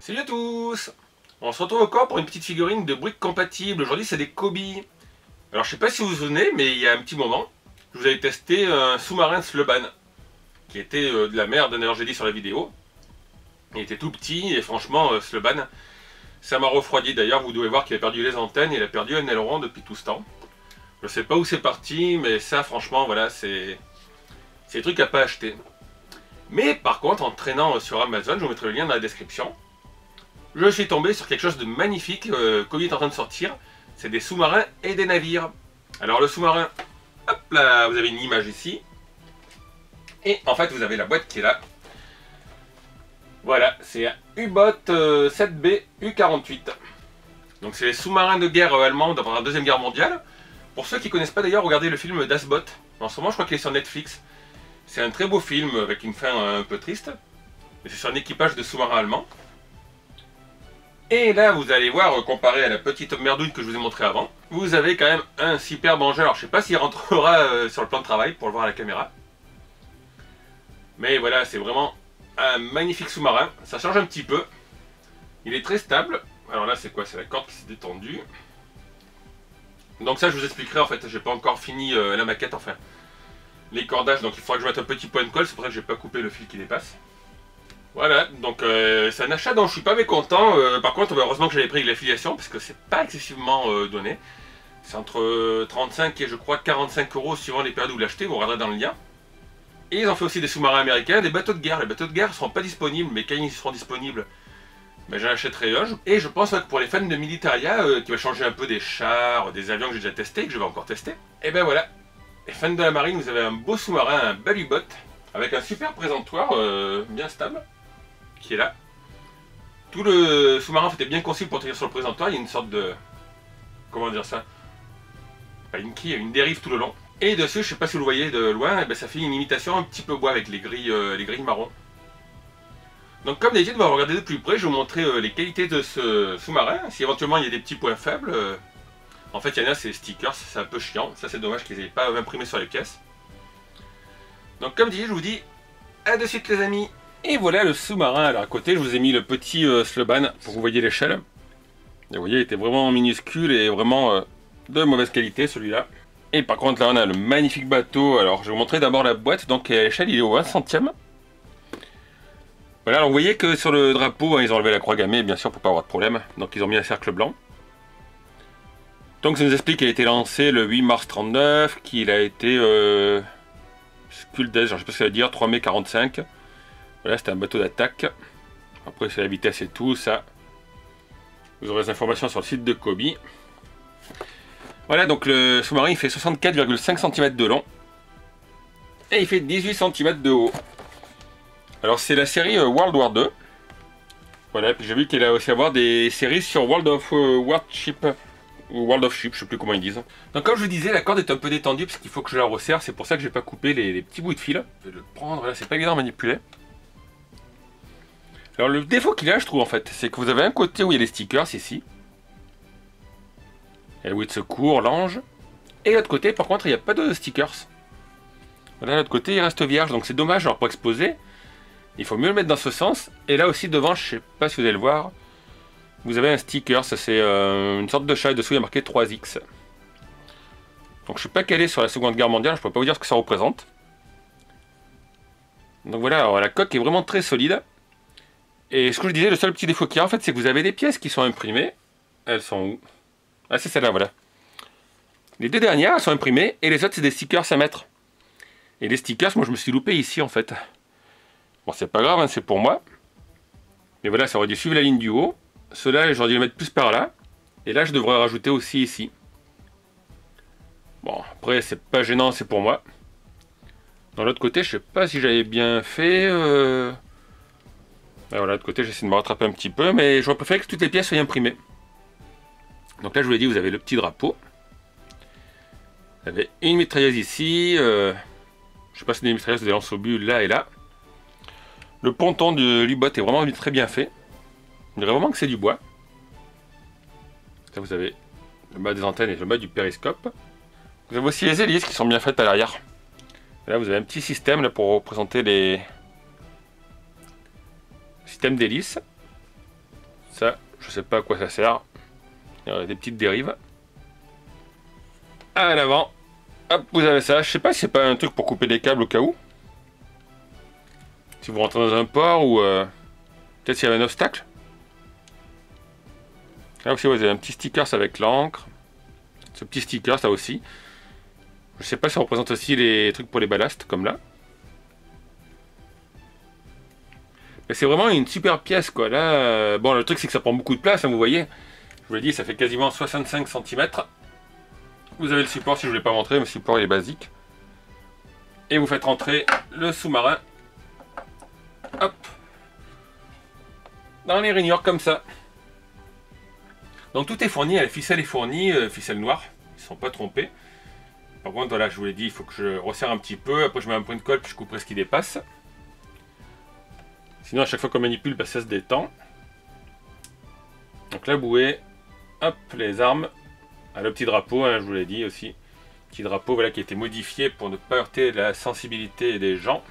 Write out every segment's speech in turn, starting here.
Salut à tous! On se retrouve encore pour une petite figurine de briques compatibles. Aujourd'hui c'est des Kobe. Alors je sais pas si vous vous souvenez, mais il y a un petit moment, je vous avais testé un sous-marin Sloban. Qui était de la merde, d'ailleurs j'ai dit sur la vidéo. Il était tout petit et franchement Sloban, ça m'a refroidi. D'ailleurs vous devez voir qu'il a perdu les antennes et il a perdu un aileron depuis tout ce temps. Je sais pas où c'est parti, mais ça franchement voilà, c'est des trucs à pas acheter. Mais par contre en traînant sur Amazon, je vous mettrai le lien dans la description. Je suis tombé sur quelque chose de magnifique, Kobe est en train de sortir, c'est des sous-marins et des navires. Alors le sous-marin, hop là, vous avez une image ici, et en fait vous avez la boîte qui est là. Voilà, c'est un U-Boat 7B U-48. Donc c'est les sous-marins de guerre allemands pendant la Deuxième Guerre mondiale. Pour ceux qui ne connaissent pas d'ailleurs, regardez le film Das Boot. En ce moment je crois qu'il est sur Netflix. C'est un très beau film avec une fin un peu triste. Mais c'est sur un équipage de sous-marins allemands. Et là, vous allez voir, comparé à la petite merdouille que je vous ai montré avant, vous avez quand même un superbe engin. Alors, je sais pas s'il rentrera sur le plan de travail pour le voir à la caméra. Mais voilà, c'est vraiment un magnifique sous-marin. Ça change un petit peu. Il est très stable. Alors là, c'est quoi? C'est la corde qui s'est détendue. Donc ça, je vous expliquerai. En fait, j'ai pas encore fini la maquette, enfin, les cordages. Donc il faudra que je mette un petit point de colle. C'est pour ça que j'ai pas coupé le fil qui dépasse. Voilà, donc c'est un achat dont je suis pas mécontent. Par contre, heureusement que j'avais pris l'affiliation parce que c'est pas excessivement donné. C'est entre 35 et je crois 45 € suivant les périodes où vous l'achetez, vous regarderez dans le lien. Et ils ont fait aussi des sous-marins américains, des bateaux de guerre. Les bateaux de guerre ne seront pas disponibles, mais quand ils seront disponibles, ben, j'en achèterai un. Et je pense que pour les fans de Militaria, qui va changer un peu des chars, des avions que j'ai déjà testés, que je vais encore tester, et ben voilà, les fans de la marine, vous avez un beau sous-marin, un bel U-Boat, avec un super présentoir bien stable. Qui est là. Tout le sous-marin était bien conçu pour tenir sur le présentoir. Il y a une sorte de... comment dire ça? Pas une quille, une dérive tout le long. Et dessus, je sais pas si vous le voyez de loin, et ben ça fait une imitation un petit peu bois avec les grilles marron. Donc comme d'habitude, on va regarder de plus près. Je vais vous montrer les qualités de ce sous-marin. Si éventuellement il y a des petits points faibles. En fait, il y en a, c'est les stickers. C'est un peu chiant. Ça, c'est dommage qu'ils n'aient pas imprimé sur les pièces. Donc comme dit, je vous dis à de suite les amis. Et voilà le sous-marin. Alors à côté, je vous ai mis le petit Sloban pour que vous voyez l'échelle. Et vous voyez, il était vraiment minuscule et vraiment de mauvaise qualité celui-là. Et par contre, là, on a le magnifique bateau. Alors, je vais vous montrer d'abord la boîte. Donc, à l'échelle, il est au 20 centième. Voilà, alors vous voyez que sur le drapeau, hein, ils ont enlevé la croix gammée, bien sûr, pour pas avoir de problème. Donc, ils ont mis un cercle blanc. Donc, ça nous explique qu'il a été lancé le 8 mars 39, qu'il a été Skulldez, je sais pas ce que ça veut dire, 3 mai 45. Voilà, c'était un bateau d'attaque. Après, c'est la vitesse et tout, ça. Vous aurez les informations sur le site de Kobe. Voilà, donc le sous-marin, il fait 64,5 cm de long. Et il fait 18 cm de haut. Alors, c'est la série World War 2. Voilà, puis j'ai vu qu'il allait aussi avoir des séries sur World of Warship. Ou World of Ship, je sais plus comment ils disent. Donc, comme je vous disais, la corde est un peu détendue parce qu'il faut que je la resserre. C'est pour ça que j'ai pas coupé les petits bouts de fil. Je vais le prendre, là, c'est pas évident à manipuler. Alors le défaut qu'il a, je trouve en fait, c'est que vous avez un côté où il y a les stickers ici. Et où il de secours, l'ange. Et l'autre côté, par contre, il n'y a pas de stickers. Voilà, l'autre côté, il reste vierge, donc c'est dommage. Alors pour exposer, il faut mieux le mettre dans ce sens. Et là aussi, devant, je sais pas si vous allez le voir, vous avez un sticker, ça c'est une sorte de chat, et dessous il y a marqué 3X. Donc je suis pas calé sur la Seconde Guerre mondiale, je peux pas vous dire ce que ça représente. Donc voilà, alors, la coque est vraiment très solide. Et ce que je disais, le seul petit défaut qu'il y a en fait, c'est que vous avez des pièces qui sont imprimées. Elles sont où? Ah, c'est celle-là, voilà. Les deux dernières, elles sont imprimées, et les autres, c'est des stickers à mettre. Et les stickers, moi, je me suis loupé ici, en fait. Bon, c'est pas grave, hein, c'est pour moi. Mais voilà, ça aurait dû suivre la ligne du haut. Ceux-là, j'aurais dû les mettre plus par là. Et là, je devrais rajouter aussi ici. Bon, après, c'est pas gênant, c'est pour moi. Dans l'autre côté, je sais pas si j'avais bien fait... Et voilà, de l'autre côté, j'essaie de me rattraper un petit peu, mais j'aurais préféré que toutes les pièces soient imprimées. Donc là, je vous l'ai dit, vous avez le petit drapeau. Vous avez une mitrailleuse ici. Je sais pas si c'est des mitrailleuses de lance-obus là et là. Le ponton de l'U-Boat est vraiment très bien fait. On dirait vraiment que c'est du bois. Là, vous avez le bas des antennes et le bas du périscope. Vous avez aussi les hélices qui sont bien faites à l'arrière. Là, vous avez un petit système là, pour représenter les... système d'hélice. Ça, je sais pas à quoi ça sert. Il y a des petites dérives. À l'avant. Hop, vous avez ça. Je sais pas si c'est pas un truc pour couper des câbles au cas où. Si vous rentrez dans un port ou peut-être s'il y avait un obstacle. Là aussi, vous avez un petit sticker avec l'encre. Ce petit sticker, ça aussi. Je sais pas si ça représente aussi les trucs pour les ballasts, comme là. Mais c'est vraiment une super pièce, quoi. Là, bon, le truc, c'est que ça prend beaucoup de place, hein, vous voyez. Je vous l'ai dit, ça fait quasiment 65 cm. Vous avez le support, si je ne vous l'ai pas montré, mais le support il est basique. Et vous faites rentrer le sous-marin. Hop. Dans les rainures, comme ça. Donc tout est fourni, la ficelle est fournie, ficelle noire. Ils ne sont pas trompés. Par contre, voilà, je vous l'ai dit, il faut que je resserre un petit peu. Après, je mets un point de colle, puis je couperai ce qui dépasse. Sinon, à chaque fois qu'on manipule, bah, ça se détend. Donc la bouée, hop, les armes. Ah, le petit drapeau, hein, je vous l'ai dit aussi. Petit drapeau voilà, qui a été modifié pour ne pas heurter la sensibilité des gens.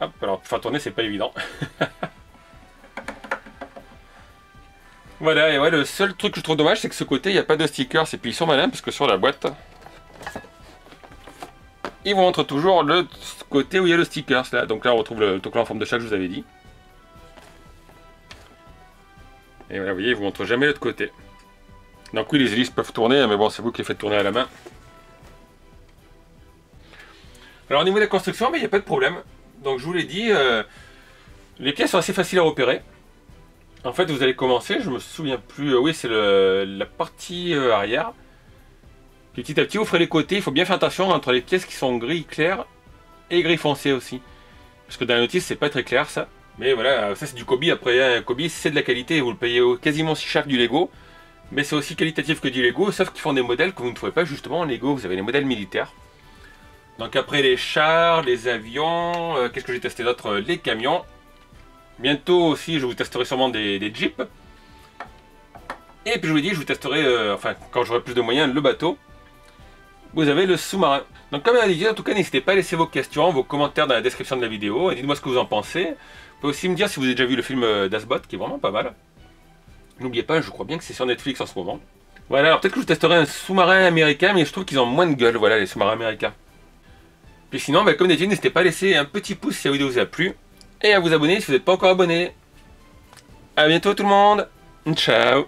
Hop, alors faire tourner, c'est pas évident. Voilà, et ouais, le seul truc que je trouve dommage, c'est que ce côté, il n'y a pas de stickers. Et puis ils sont malins, parce que sur la boîte, ils vous montrent toujours le côté où il y a le sticker. Là. Donc là, on retrouve le autocollant en forme de chat que je vous avais dit. Et voilà, vous voyez, ils vous montrent jamais l'autre côté. Donc oui, les hélices peuvent tourner, mais bon, c'est vous qui les faites tourner à la main. Alors au niveau de la construction, il n'y a pas de problème. Donc je vous l'ai dit, les pièces sont assez faciles à repérer. En fait, vous allez commencer, je me souviens plus, oui, c'est la partie arrière. Puis petit à petit, vous ferez les côtés. Il faut bien faire attention entre les pièces qui sont gris clair et gris foncé aussi. Parce que dans la notice, c'est pas très clair ça. Mais voilà, ça c'est du Kobe. Après, un Kobe, c'est de la qualité. Vous le payez quasiment aussi cher que du Lego. Mais c'est aussi qualitatif que du Lego. Sauf qu'ils font des modèles que vous ne trouvez pas justement en Lego. Vous avez les modèles militaires. Donc après, les chars, les avions. Qu'est-ce que j'ai testé d'autre? Les camions. Bientôt aussi, je vous testerai sûrement des jeeps. Et puis je vous dis, je vous testerai, enfin, quand j'aurai plus de moyens, le bateau. Vous avez le sous-marin. Donc comme d'habitude, en tout cas, n'hésitez pas à laisser vos questions, vos commentaires dans la description de la vidéo. Et dites-moi ce que vous en pensez. Vous pouvez aussi me dire si vous avez déjà vu le film d'Asbot, qui est vraiment pas mal. N'oubliez pas, je crois bien que c'est sur Netflix en ce moment. Voilà, alors peut-être que je testerai un sous-marin américain, mais je trouve qu'ils ont moins de gueule, voilà, les sous-marins américains. Puis sinon, comme d'habitude, n'hésitez pas à laisser un petit pouce si la vidéo vous a plu. Et à vous abonner si vous n'êtes pas encore abonné. A bientôt tout le monde. Ciao.